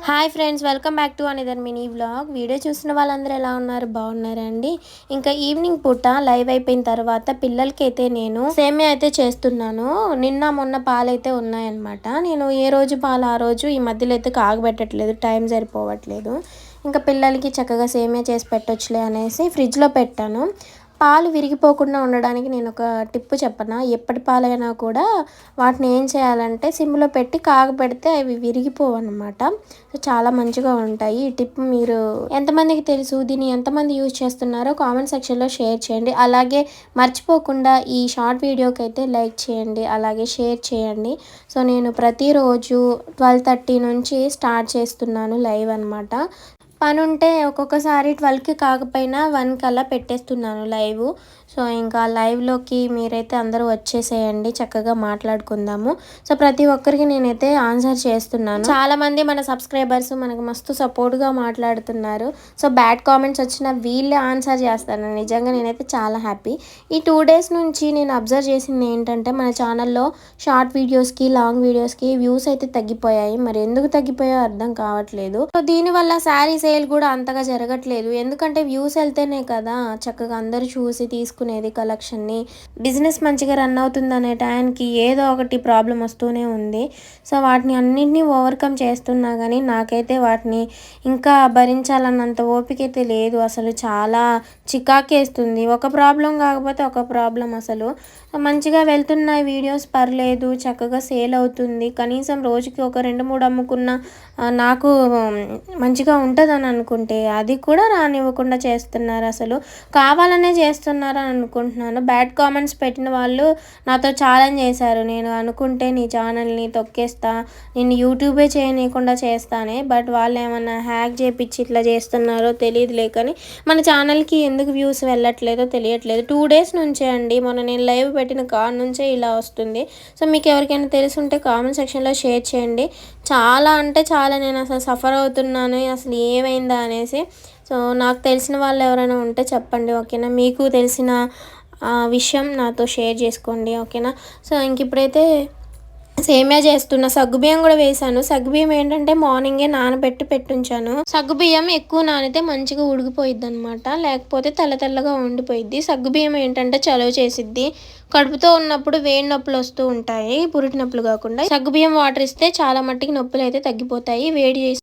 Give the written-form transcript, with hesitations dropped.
Hi friends, welcome back to another mini vlog. Video చూసిన వాళ్ళందరూ ఎలా ఉన్నారు? బాగున్నారా అండి? ఇంకా ఈవినింగ్ పూట లైవ్ అయిపోయిన తర్వాత పిల్లలకైతే నేను సేమియా అయితే చేస్తున్నాను. నిన్న మొన్న పాలైతే ఉన్నాయన్నమాట. నేను ఏ రోజు పాలు ఆ రోజు ఈ మధ్యలో అయితే కాగబెట్టట్లేదు, టైం సరిపోవట్లేదు. ఇంకా పిల్లలకి చక్కగా సేమియా చేసి పెట్టొచ్చులే అనేసి ఫ్రిడ్జ్లో పెట్టాను. పాలు విరిగిపోకుండా ఉండడానికి నేను ఒక టిప్పు చెప్పనా? ఎప్పటి పాలైనా కూడా వాటిని ఏం చేయాలంటే సిమ్లో పెట్టి కాగపెడితే అవి విరిగిపోవన్నమాట. సో చాలా మంచిగా ఉంటాయి. ఈ టిప్ మీరు ఎంతమందికి తెలుసు, దీన్ని ఎంతమంది యూజ్ చేస్తున్నారో కామెంట్ సెక్షన్లో షేర్ చేయండి. అలాగే మర్చిపోకుండా ఈ షార్ట్ వీడియోకి అయితే లైక్ చేయండి, అలాగే షేర్ చేయండి. సో నేను ప్రతిరోజు 12:30 నుంచి స్టార్ట్ చేస్తున్నాను లైవ్ అనమాట. పని ఉంటే ఒక్కొక్కసారి 12కి కాకపోయినా 1కి అలా పెట్టేస్తున్నాను లైవ్. సో ఇంకా లైవ్లోకి మీరైతే అందరూ వచ్చేసేయండి, చక్కగా మాట్లాడుకుందాము. సో ప్రతి ఒక్కరికి నేనైతే ఆన్సర్ చేస్తున్నాను. చాలామంది మన సబ్స్క్రైబర్స్ మనకు మస్తు సపోర్ట్గా మాట్లాడుతున్నారు. సో బ్యాడ్ కామెంట్స్ వచ్చినా వీళ్ళే ఆన్సర్ చేస్తాను. నిజంగా నేనైతే చాలా హ్యాపీ. ఈ 2 డేస్ నుంచి నేను అబ్జర్వ్ చేసింది ఏంటంటే మన ఛానల్లో షార్ట్ వీడియోస్కి, లాంగ్ వీడియోస్కి వ్యూస్ అయితే తగ్గిపోయాయి. మరి ఎందుకు తగ్గిపోయాయో అర్థం కావట్లేదు. సో దీనివల్ల శారీ సేల్ కూడా అంతగా జరగట్లేదు. ఎందుకంటే వ్యూస్ వెళ్తేనే కదా చక్కగా అందరూ చూసి తీసుకునేది కలెక్షన్ని. బిజినెస్ మంచిగా రన్ అవుతుందనే టైంకి ఏదో ఒకటి ప్రాబ్లం వస్తూనే ఉంది. సో వాటిని అన్నింటినీ ఓవర్కమ్ చేస్తున్నా కానీ నాకైతే వాటిని ఇంకా భరించాలన్నంత ఓపిక అయితే లేదు. అసలు చాలా చికాకేస్తుంది. ఒక ప్రాబ్లం కాకపోతే ఒక ప్రాబ్లం. అసలు మంచిగా వెళ్తున్నాయి వీడియోస్, పర్లేదు, చక్కగా సేల్ అవుతుంది. కనీసం రోజుకి ఒక 2-3 అమ్ముకున్న నాకు మంచిగా ఉంటుందని అనుకుంటే అది కూడా రానివ్వకుండా చేస్తున్నారు. అసలు కావాలనే చేస్తున్నారని అనుకుంటున్నాను. బ్యాడ్ కామెంట్స్ పెట్టిన వాళ్ళు నాతో ఛాలెంజ్ చేశారు, నేను అనుకుంటే నీ ఛానల్ని తొక్కేస్తా, నేను యూట్యూబే చేయనీయకుండా చేస్తానే. బట్ వాళ్ళు ఏమన్నా హ్యాక్ చేపించి ఇట్లా చేస్తున్నారో తెలియదులే. కానీ మన ఛానల్కి ఎందుకు వ్యూస్ వెళ్ళట్లేదో తెలియట్లేదు. 2 డేస్ నుంచే అండి, మొన్న నేను లైవ్ పెట్టిన కాడ నుంచే ఇలా వస్తుంది. సో మీకు ఎవరికైనా తెలుసుంటే కామెంట్ సెక్షన్లో షేర్ చేయండి. చాలా అంటే చాలా నేను అసలు సఫర్ అవుతున్నాను, అసలు ఏమైందా అనేసి. సో నాకు తెలిసిన వాళ్ళు ఎవరైనా ఉంటే చెప్పండి, ఓకేనా? మీకు తెలిసిన విషయం నాతో షేర్ చేసుకోండి, ఓకేనా? సో ఇంక ఇప్పుడైతే సేమియా చేస్తున్నా. సగ్గుబియ్యం కూడా వేసాను. సగ్గుబియ్యం ఏంటంటే మార్నింగే నానబెట్టి పెట్టుంచాను. సగ్గుబియ్యం ఎక్కువ నానితే మంచిగా ఉడికిపోయిద్ది అనమాట, లేకపోతే తెల్ల తెల్లగా ఉండిపోయిద్ది. సగ్గుబియ్యం ఏంటంటే చలువ చేసిద్ది. కడుపుతో ఉన్నప్పుడు వేడి నొప్పులు వస్తూ ఉంటాయి, పురిటి నొప్పులు కాకుండా. సగ్గుబియ్యం వాటర్ ఇస్తే చాలా మట్టికి నొప్పులు అయితే తగ్గిపోతాయి. వేడి చేసి